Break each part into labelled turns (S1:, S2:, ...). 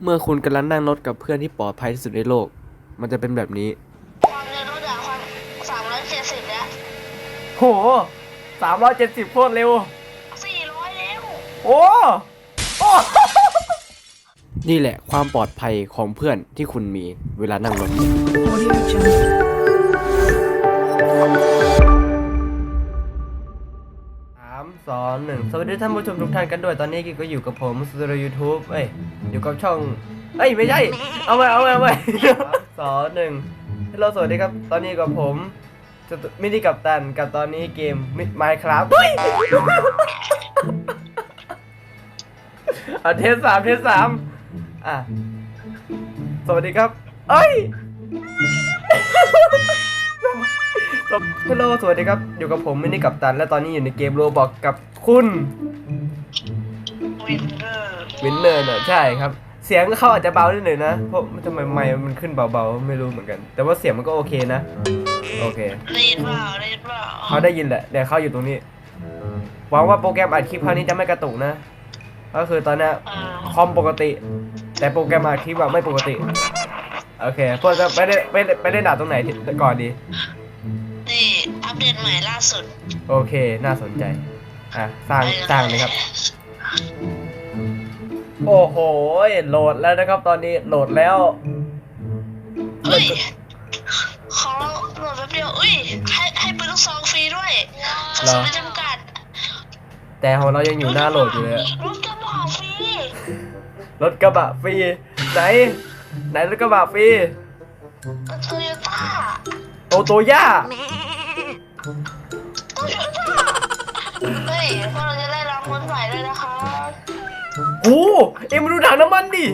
S1: เมื่อคุณกำลังนั่งรถกับเพื่อนที่ปลอดภัยที่สุดในโลกมันจะเป็นแบบนี้
S2: ความเร็วรถอะความ370แล้ว
S1: โห370โคตรเร็ว
S2: 400เร็ว
S1: โอ้โอ้นี่แหละความปลอดภัยของเพื่อนที่คุณมีเวลานั่งรถ3 2 1สวัสดีท่านผู้ชมทุกท่านกันด้วยตอนนี้กิ๊กก็อยู่กับผมสตูดิโอ YouTube อยู่กับช่องไม่ใช่เอาใหม่2 1ฮัลโหลสวัสดีครับตอนนี้กับผมมินิกัปตันกับตอนนี้เกม Minecraft เทส3สวัสดีครับฮัลโหลสวัสดีครับอยู่กับผมมินิกัปตันและตอนนี้อยู่ในเกมโรบอกกับคุณวินเนอร์ใช่ครับเสียงเขาอาจจะเบานิดหน่อยนะเพราะทำไมไมค์มันขึ้นเบาๆไม่รู้เหมือนกันแต่ว่าเสียงมันก็โอเคนะโอเค
S2: ได้ยินเปล่า
S1: เขาได้ยินแหละเดี๋ยวเขาอยู่ตรงนี้หวังว่าโปรแกรมอัดคลิปคราวนี้จะไม่กระตุกนะก็คือตอนนี้คอมปกติแต่โปรแกรมอัดคลิปแบบไม่ปกติโอเคพวกจะไม่ได้ด่าตรงไหนก่อนดี
S2: นี่อัปเดตใหม่ล่าสุด
S1: โอเคน่าสนใจสร้างเลยครับโอ้โหโหลดแล้วนะครับตอนนี้โหลดแล้ว
S2: ขอโหลดแป๊บเดียวให้ปืนลูกซองฟรีด้วยกระสุนไม่จำกัด
S1: แต่ของเรายังอยู่หน้าโหลดอยู่เลย
S2: รถกระบะฟรี
S1: รถกระบะฟรีไหนรถกระบะฟรี
S2: โตโยต้า
S1: โตย่า
S2: พวกเราจะได้รับคนใหม่ด้วยนะคะ
S1: โอ้เอ็มมาดูถังน้ำมันดิ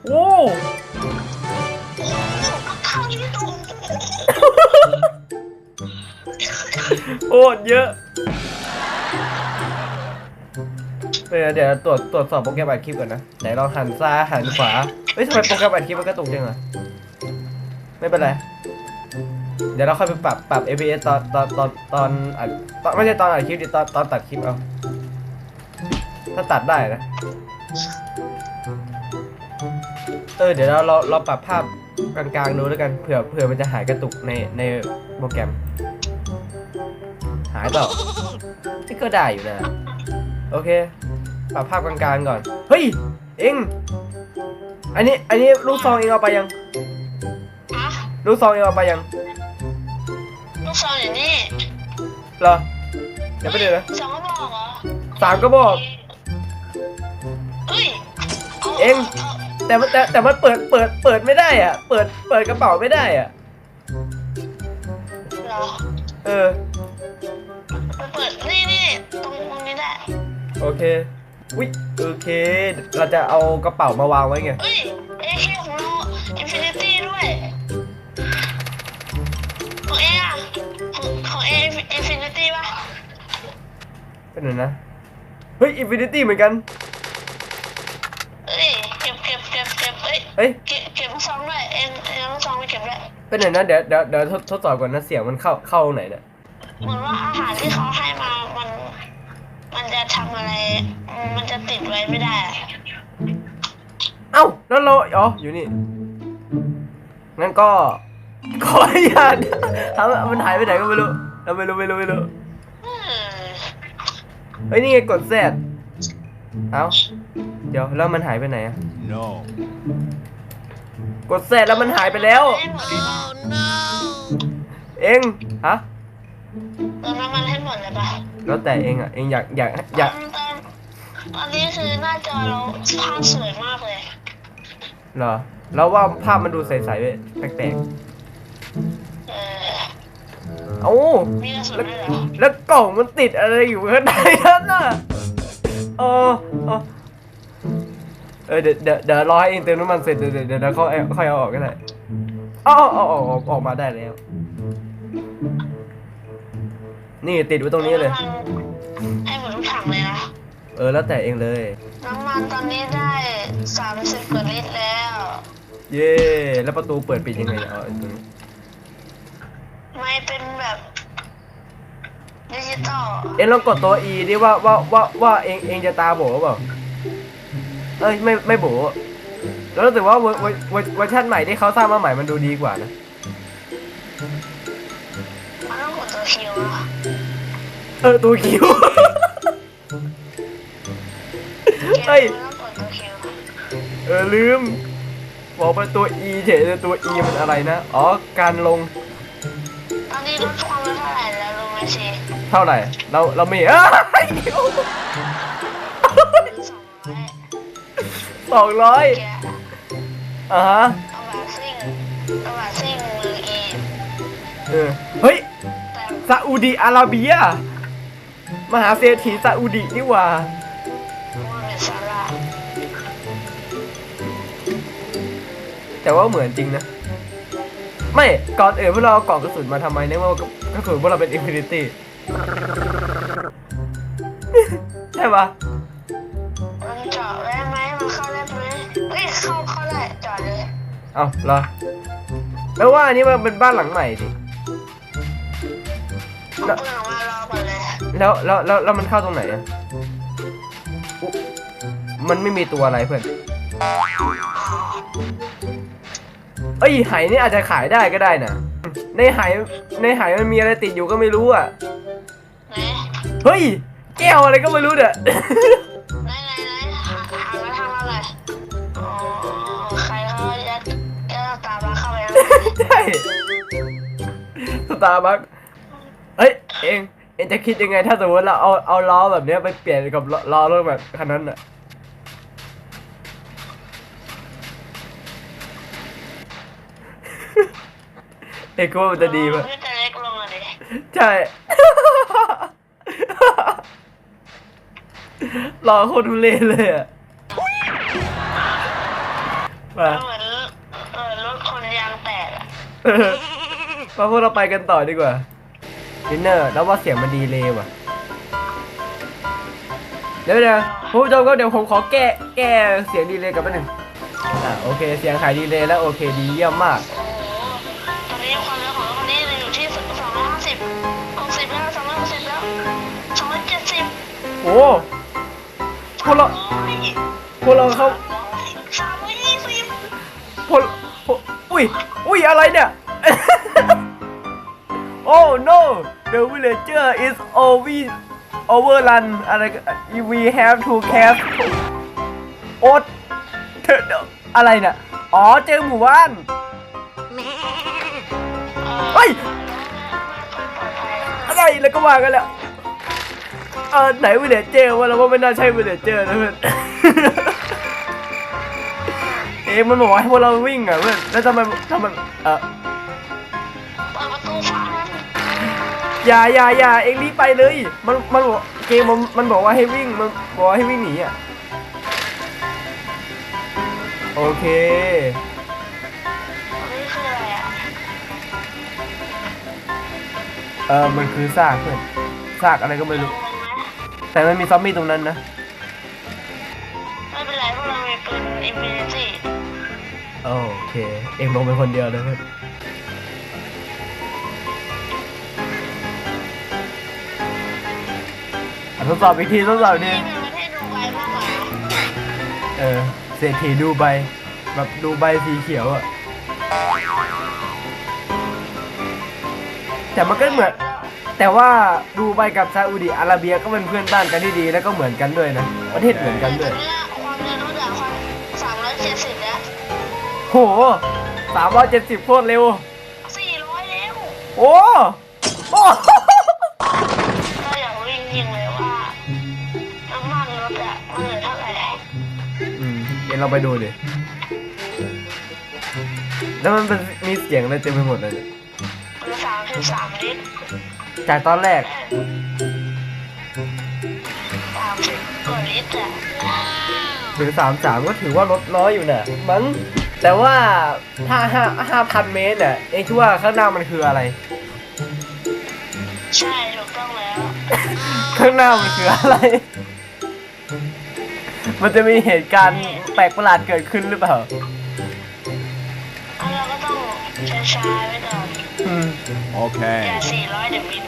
S1: โอ้
S2: ข้าวที่ถูก
S1: โอ้เยอะเดี๋ยวตรวจสอบโปรแกรมอัดคลิปก่อนนะไหนลองหันซ้ายหันขวาทำไมโปรแกรมอัดคลิปมันกระตุกจังอะไม่เป็นไรเดี๋ยวเราค่อยไปปรับ FPS ตอนอัดไม่ใช่ตอนอัดคลิปดิตอนตัดคลิปเอาถ้าตัดได้นะเดี๋ยวเราปรับภาพกลางๆดูแล้วกันเผื่อมันจะหายกระตุกในโปรแกรมหายเปล่าที่ก็ได้อยู่นะโอเคปรับภาพกลางๆก่อนเฮ้ยเอ็งอันนี้ลูกซองเอ็งเอาไปยังลูกซองเอ็งเอาไปยัง
S2: ลูกซองอย่างนี้
S1: เหรอเดี๋ยวไปเดี๋ยวนะ
S2: 2 กระบอกเหรอ
S1: 3 กระบอกเอ็งแต่มันเปิดไม่ได้อ่ะเปิดกระเป๋าไม่ได้อ่ะ
S2: เหรอ
S1: เ
S2: ปิดนี่ตรงนี้ได้
S1: โอเคโอเคเราจะเอากระเป๋ามาวางไว้ไง
S2: AK ของเรา Infinity ด้วยของเอของเอ Infinity ป่ะ
S1: เป็นไงนะInfinity เหมือนกัน
S2: เก็บเก็บลูกซองด้วยเอ็งลูกซองไปเก็บด้วย
S1: เป็นไงนะเดี๋ยวทดสอบก่อนนะเสียงมันเข้าไหนเนี่ย
S2: เหมือนว่าอาหารที่เขาให้มามันจะทำอะไรมันจะติดไว้ไม่ได้
S1: เอ้าแล้วเราอยู่นี่งั้นก็ขออนุญาตมันหายไปไหนก็ไม่รู้เราไม่รู้นี่ไงกดแซดเอ้าเดี๋ยวแล้วมันหายไปไหนอะ no กดแซดแล้วมันหายไปแล้วเอ็งฮะ
S2: เติมน้ำมันให้หมดเลยป่ะ
S1: แล้วแต่เอ็งอะเอ็งอยาก
S2: ตอนนี้คือหน้าจอเราภาพสวยมากเลย
S1: เหรอเราว่าภาพมันดูใสๆแปลกเอ้าแล้วกล่องมันติดอะไรอยู่ข้างในนั่นน่ะเดี๋ยวรอให้เองเติมน้ำมันเสร็จเดี๋ยวค่อยเอาออกก็ได้เอาออกมาได้แล้วนี่ติดไว้ตรงนี้เลย
S2: ให้หมดทุกถังเลยนะ
S1: แล้วแต่เองเลย
S2: น้ำมันตอนนี้ได้30 กว่าลิตรแล้ว
S1: เย่แล้วประตูเปิดปิดยังไงเนี่ย
S2: ไม่เป็นแบบดิจิตอล
S1: เอ็งลองกดตัว E ดิว่าเอ็งจะตาโบ๋เปล่าไม่โบ๋ แล้วรู้สึกว่าเวอร์ชันใหม่ที่เขาสร้างมาใหม่มันดูดีกว่านะ
S2: มันต้องกดตัวคิวอะ
S1: ตัวคิว
S2: เก
S1: เฮ้ย
S2: มมันต้องกดตัวคิว
S1: ลืมบอกไปตัว E เฉยเลยตัว E มันอะไรนะอ๋อการลง
S2: ตอนนี้ลดความเร็วเท่าไหร่แล้วรู้ไหมชี
S1: เท่าไหร่เราไม่200
S2: แก
S1: อ่าฮะ
S2: เอาแบบซิ่งมืออี
S1: เฮ้ย
S2: แต่
S1: ซาอุดิอาระเบียมหาเศรษฐีซาอุดินี่หว่า
S2: มันเป็นสาระ
S1: แต่ว่าเหมือนจริงนะ ไม่ก่อนอื่นพวกเราเอากล่องกระสุนมาทำไมเนี่ยว่ากระสุนพวกเราเป็นอินฟินิตี้ ใช่ปะ
S2: มันจอดได้ไหมมันเข้าได้ไหมเฮ้ยเข้าได้จอดเลย
S1: เอ้าเหรอแล้วว่าอันนี้มันเป็นบ้านหลังใหม่ดิ
S2: เอาปืนออกมารอก่อนเลย
S1: แล้วมันเข้าตรงไหนอะอุ๊มันไม่มีตัวอะไรเพื่อนเอ้ยไหนี่อาจจะขายได้ก็ได้นะในไหมันมีอะไรติดอยู่ก็ไม่รู้อ่ะ
S2: ไหน
S1: เฮ้ยแก้วอะไรก็ไม่รู้เนี่ย
S2: ไหนหามาทำอะไรอ๋อใครเขายัดตาบาเข้าไปแล้ว
S1: ใช่สตาร์บัคเฮ้ยเองจะคิดยังไงถ้าสมมติเราเอาล้อแบบเนี้ยไปเปลี่ยนกับล้อรถแบบคันนั้นอ่ะเอกว่ามันจะดีป่ะ
S2: มันจะเล็กลงอ่ะดิ
S1: ใช่ รอโคตรทุเรศเลยอ่ะมา
S2: เหมือนรถคนยางแตกอ่ะ
S1: มาพวกเราไปกันต่อดีกว่าดินเนอร์แล้วว่าเสียงมันดีเลยว่ะเดี๋ยวคุณผู้ชมก็เดี๋ยวผมขอแก้เสียงดีเลยกับแป๊บนึงโอเคเสียงขายดีเลยแล้วโอเคดีเยี่ยมมาก
S2: โอ้โหตอนนี้ความเร็วของรถคันนี้อยู่ที่250 60แล้ว260แล้ว270
S1: โอ้พวกเราเข้า
S2: 320
S1: พวกอุ้ยอะไรเนี่ย Oh no the villager is overrun อะไรก็ we have to catch โอ๊ตเธออะไรเนี่ยอ๋อเจอหมู่บ้านเฮ้ยอะไรแล้วก็ว่ากันแล้วไหนวิลเลจเจอร์วะเราว่าไม่น่าใช่วิลเลจเจอร์นะเพื่อน มันบอกว่าให้พวกเราวิ่งอ่ะเพื่อนแล้วทำไม
S2: เปิดประตูฟ้ามัน
S1: อย่าเองรีบไปเลยมันบอกเกมมันบอกว่าให้วิ่งมันบอกว่าให้วิ่งหนีอ่ะโอเค
S2: นี่คืออะไรอ่ะ
S1: มันคือซากเพื่อนซากอะไรก็ไม่รู้
S2: ลงไหม
S1: แต่มันมีซอมบี้ตรงนั้นนะ
S2: ไม่เป็นไรพวกเรามีปืนอินฟินิตี้
S1: โอเคเองลงไปคนเดียวเลยเพื่อนทดสอบอีกทีทดสอบอีกที
S2: นี่เป็นประเทศดูไบมากกว่า
S1: เศรษฐีดูใบแบบดูใบสีเขียวอ่ะแต่มันก็เหมือนแต่ว่าดูใบกับซาอุดิอาระเบียก็เป็นเพื่อนบ้านกันที่ดีแล้วก็เหมือนกันด้วยนะประเทศเหมือนกันด้วย
S2: แต่ตอนนี้ความเร็วลดจาก370แล้ว
S1: โห370โคตรเร็ว
S2: 400แล้ว
S1: โอ้โอ้
S2: เราอยากรู้จริงๆเลยว่าน้ำมันรถอะมันเหลือเท่าไหร่
S1: เดี๋ยวเราไปดูดิแล้วมันเป็นมีเสียงอะไรเต็มไปหมดเลยเนี่ย
S2: เหลือ33 ลิตร
S1: จากตอนแรก
S2: 30 กว่าลิตรอะ
S1: ถึง33ก็ถือว่าลดน้อยอยู่น่ะมั้งแต่ว่าถ้า5,000 เมตรน่ะเองคิดว่าข้างหน้ามันคืออะไร
S2: ใช่ถูกต้องแล้ว
S1: ข้างหน้ามันคืออะไร มันจะมีเหตุการณ์แปลกประหลาดเกิดขึ้นหรือเปล่า
S2: แล้วเราก็ต้องช้าๆไว้ก่อน
S3: โอเค
S2: อย่า400เดี๋ยวบิน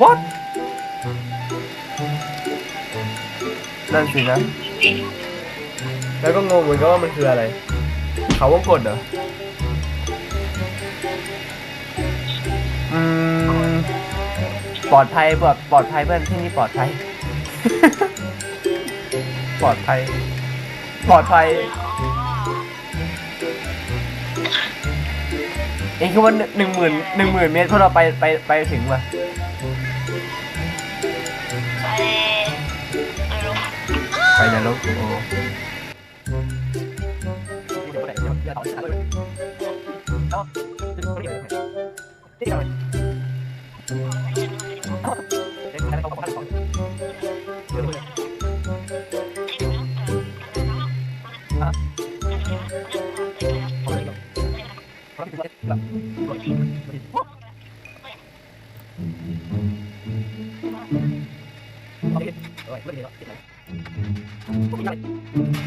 S1: what นั่นสินะแล้วก็งงเหมือนกันว่ามันคืออะไรเขาวงกตเหรอปลอดภัยปลอดภัยเพื่อนที่นี่ปลอดภัย ปลอดภัยเองคือว่า10,000 เมตรพวกเราไปถึงป่ะ
S2: ไป
S1: ไปนรกโอ้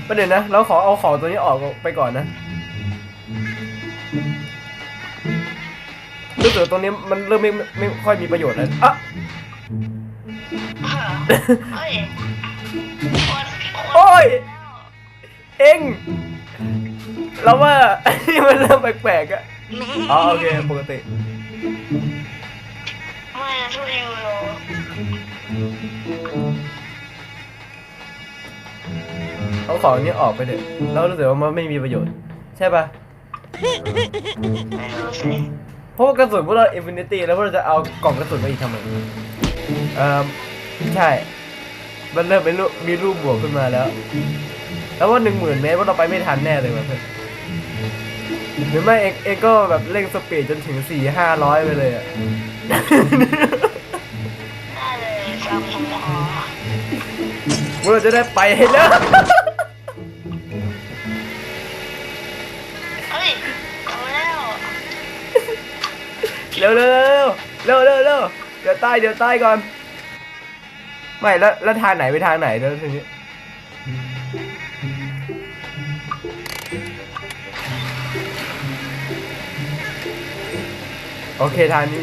S1: ประเด็นนะเราขอเอาของตัวนี้ออกไปก่อนนะรู้สึกตรงนี้มันเริ่มไม่ค่อยมีประโยชน์แล้วอ่ะ
S2: เฮ้ย
S1: โอ้ยเอ็งเราว่า นี่มันเริ่มแปลกๆอะอ๋อโอเคปกติ
S2: ไม่นะทุกยูโร
S1: เอาของนี้ออกไปเถอะเรารู้สึกว่ามันไม่มีประโยชน์ใช่ปะ
S2: ไม่รู้สิ
S1: เพราะว่ากระสุนพวกเราอินฟินิตี้แล้วพวกเราจะเอากล่องกระสุนมาอีกทำไมใช่มันเริ่มเป็นมีรูปบวกขึ้นมาแล้วแล้วว่า10,000 เมตรว่าเราไปไม่ทันแน่เลยว่ะเพื่อนหรือไม่เองก็แบบเร่งสปีดจนถึง400-500ไปเลยอ่ะ
S2: ได้เลยจำผมขอ
S1: พวกเราจะได้ไปให้แล้ว
S2: เฮ้ยเอาแล้ว
S1: เร็วเดี๋ยวใต้ก่อนไม่แล้วทางไหนไปทางไหนเดี๋ยวทีนี้โอเคทางนี้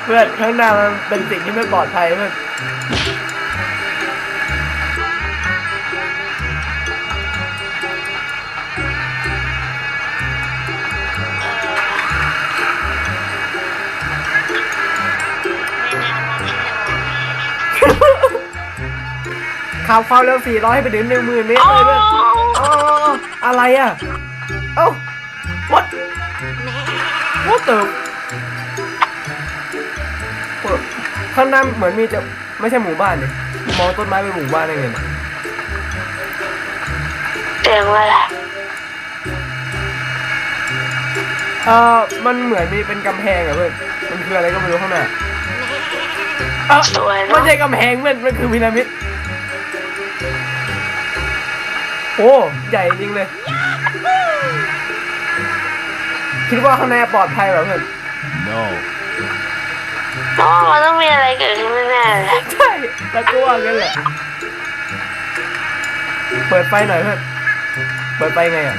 S1: เพื่อนข้างหน้ามันเป็นสิ่งที่ไม่ปลอดภัยเพื่อนขับความเร็ว400ให้ไปถึง10,000 เมตรเลยเพื่อนอ๋ออะไรอ่ะเอ้า what the ข้างหน้าเหมือนมีจะไม่ใช่หมู่บ้านเลยมองต้นไม้เป็นหมู่บ้านได้ไงเนี่ย
S2: เสียงอะไรล่ะ
S1: มันเหมือนมีเป็นกำแพงอะเพื่อนมันคืออะไรก็ไม่รู้ข้างหน้า
S2: สวย
S1: ไม่
S2: เนาะ
S1: ใช่กำแพงมันคือพีระมิดโอ้ใหญ่จริงเลยคิดว่าข้างในปลอดภัยแบบเพื่อน
S3: No.
S2: น้องมันต้องมีอะไรเกิดขึ้นแน่ๆเลย
S1: ใช่แล้วก็ว่างั้นแหละเปิดไฟหน่อยเพื่อนเปิดไฟไงอ่ะ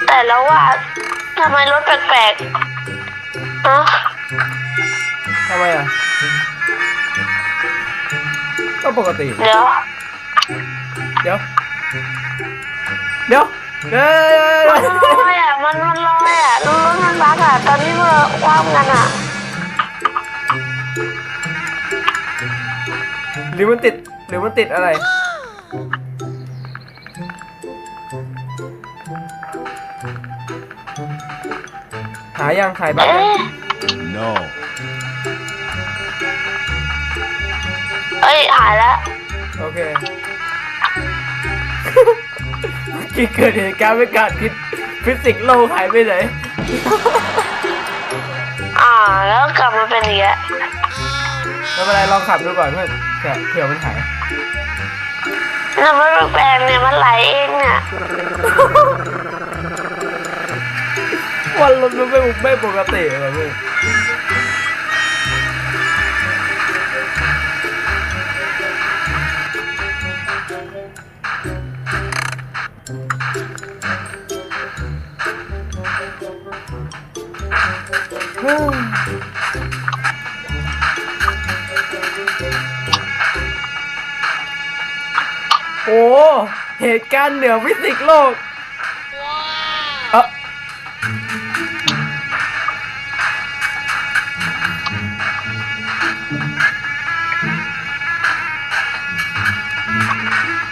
S2: แต่แล้วว่าทำไมรถแปลกๆเนาะ
S1: ทำไมอ่ะก็ปกติ
S2: เดี๋ยว
S1: เดี๋ยว
S2: มันลอยอ่ะมันลอยอ่ะรถมันบักอ่ะตอนนี้เราคว่ำกันอ่ะ
S1: หรือมันติดอะไรหายังหายบ้าง
S2: เอ๊ะ
S3: No.
S2: เอ้ยหายแล้ว
S1: โอเค คิดเกิดเหตุการณ์ไม่คาดคิดฟิสิกส์โลกหายไปไหน
S2: แล้วกลับมาเป็นอย่างเงี้ย
S1: ไม่เป็นไรลองขับดูก่อนเพื่อนเผื่อมันหาย
S2: น้ำมันแปลงเนี่ยมันไหลเองเนี่ย
S1: วันรถมันไม่ปกติเลยเพื่อนโอ้เหตุการณ์เหนือฟิสิกส์โลก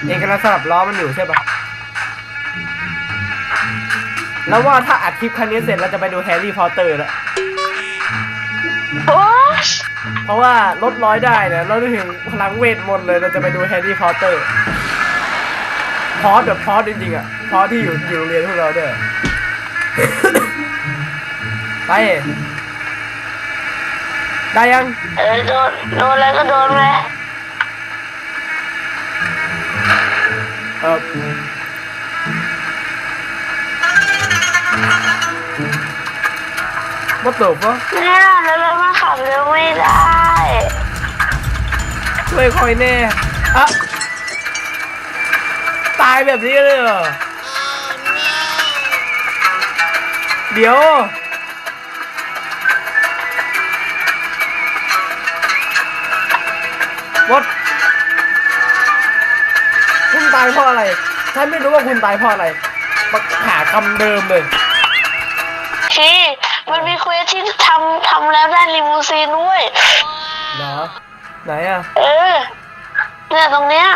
S1: เอกลักษณ์สลับล้อมันอยู่ใช่ปะแล้วว่าถ้าอัดคลิปครั้งนี้เสร็จเราจะไปดูแฮร์รี่พอตเตอร์แล้ว เพราะว่าลดร้อยได้เนี่ยเราได้ถึงพลังเวทมนต์เลยเราจะไปดูแฮร์รี่พอตเตอร์พอสแบบพอสจริงๆอ่ะพอสที่อยู่โรงเรียนพวกเราด้วย ไปได้ยัง
S2: โดนแล้วก็โดนไหม
S1: มาตบวะ
S2: เนี่ยแล้วเรามาขับเร็วไม่ได้
S1: ช่วยคอยแน่อะตายแบบนี้เลยเหรอเดี๋ยววัดคุณตายเพราะอะไรฉันไม่รู้ว่าคุณตายเพราะอะไรมาหาคำเดิมเลย
S2: พี่มันมีเควสที่ทำแล้วได้ลิมูซีนด้วย
S1: เหรอไหนอ่ะ
S2: เนี่ยตรงเนี้ย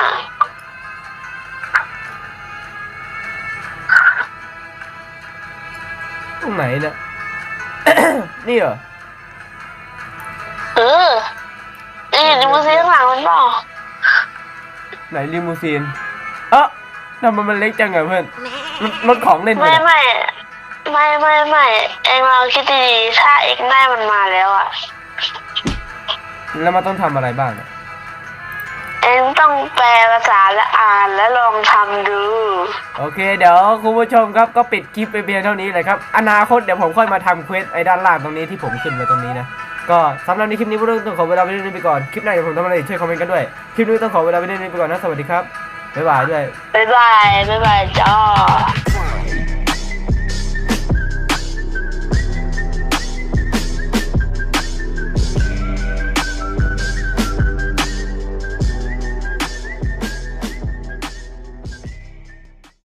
S1: ตรงไหนเนี่ย นี่เหรอ
S2: นี่ลิมูซีนข้างหลังมันเปล่า
S1: ไหนลิมูซีนทำไมมันเล็กจังอะเพื่อนรถของเล่น
S2: ไม่เองเราคิดดีๆถ้าเองได้มันมาแล้วอะ
S1: แล้วมันต้องทำอะไรบ้างเนี่ย
S2: เองต้องแปลภาษาและอ่านและลองทำดู
S1: โอเคเดี๋ยวคุณผู้ชมครับก็ปิดคลิปไปเพียงเท่านี้เลยครับอนาคตเดี๋ยวผมค่อยมาทำเควสไอ้ด้านล่างตรงนี้ที่ผมขึ้นไว้ตรงนี้นะก็สำหรับในคลิปนี้พวกเราต้องขอเวลาไปเรื่อยๆไปก่อนคลิปหน้าเดี๋ยวผมทำอะไรช่วยคอมเมนต์กันด้วยคลิปนี้ต้องขอเวลาไปเรื่อยๆไปก่อนนะสวัสดีครับบ๊ายบายด้วย
S2: บ๊ายบายจ้า